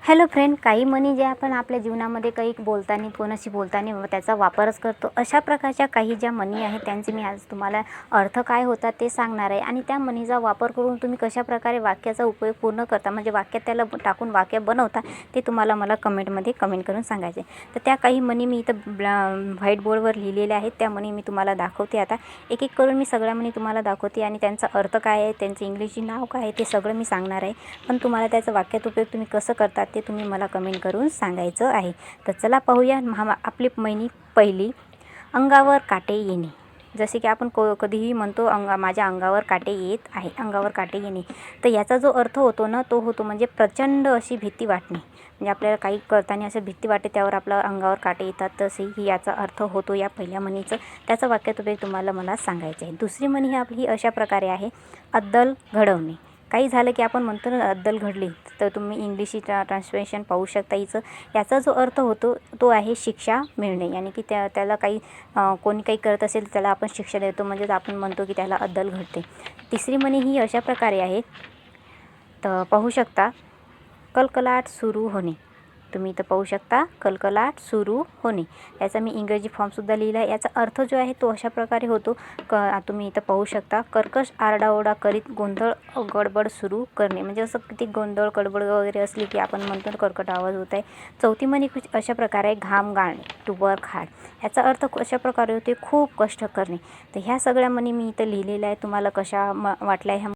Hello friend, काही म्हणी ज्या आपण आपल्या जीवनामध्ये काही बोलताना कोणाशी बोलताना त्याचा वापरच करतो, अशा प्रकारच्या काही ज्या म्हणी आहेत त्यांचे मी आज तुम्हाला अर्थ काय होतात ते सांगणार आहे. आणि त्या म्हणीचा वापर करून तुम्ही कशाप्रकारे वाक्याचा उपयोग पूर्ण करता, म्हणजे वाक्यात त्याला टाकून वाक्य बनवता, ते तुम्हाला मला कमेंटमध्ये कमेंट करून सांगायचे. तर त्या काही म्हणी मी इथं व्हाईट बोर्डवर लिहिलेल्या आहेत. त्या म्हणी मी तुम्हाला दाखवते. आता एक एक करून मी सगळ्या म्हणी तुम्हाला दाखवते आणि त्यांचा अर्थ काय आहे, त्यांचे इंग्लिशची नाव काय आहे, ते सगळं मी सांगणार आहे. पण तुम्हाला त्याचा वाक्यात उपयोग तुम्ही कसं करतात ते तुम्ही मला कमेंट करून सांगायचं आहे. तर चला पाहूया. आपली म्हणी पहिली, अंगावर काटे येणे. जसे की आपण कधीही म्हणतो माझ्या अंगावर काटे येत आहे, अंगावर काटे येणे. तर याचा जो अर्थ होतो ना, तो होतो म्हणजे प्रचंड अशी भीती वाटणे. म्हणजे आपल्याला काही करताना असं भीती वाटते, त्यावर आपल्या अंगावर काटे येतात, तसेही याचा अर्थ होतो या पहिल्या म्हणीचं. त्याचा वाक्यात उपयोग तुम्हाला मला सांगायचं आहे. दुसरी म्हणी ही आपली अशा प्रकारे आहे, अद्दल घडवणे. काही झालं की आपण म्हणतो ना अद्दल घडली, तर तुम्ही इंग्लिश ट्रान्सलेशन पाहू शकता. याचा जो अर्थ होतो तो आहे शिक्षा मिळणे. यानी की त्याला काही कोणी काही करत असेल त्याला आपण शिक्षा देतो, म्हणजेच आपण म्हणतो की त्याला अद्दल घडते. तिसरी म्हणी ही अशा प्रकारे आहे, तर पाहू शकता, कलकलाट सुरू होणे. तुम्ही इथं पाहू शकता, कलकलाट सुरू होणे. याचा मी इंग्रजी फॉर्मसुद्धा लिहिला आहे. याचा अर्थ जो आहे तो अशा प्रकारे होतो, तुम्ही इथं पाहू शकता, कर्कश आरडाओरडा करीत गोंधळ गडबड सुरू करणे. म्हणजे असं किती गोंधळ गडबड वगैरे असली की आपण म्हणतो कर्कट आवाज होत आहे. चौथी म्हणी अशा प्रकारे आहे, घाम गाळणे, टू वर्क हार्ड. याचा अर्थ अशा प्रकारे होते, खूप कष्ट करणे. तर ह्या सगळ्या म्हणी मी इथं लिहिलेल्या आहे. तुम्हाला कशा वाटल्या ह्या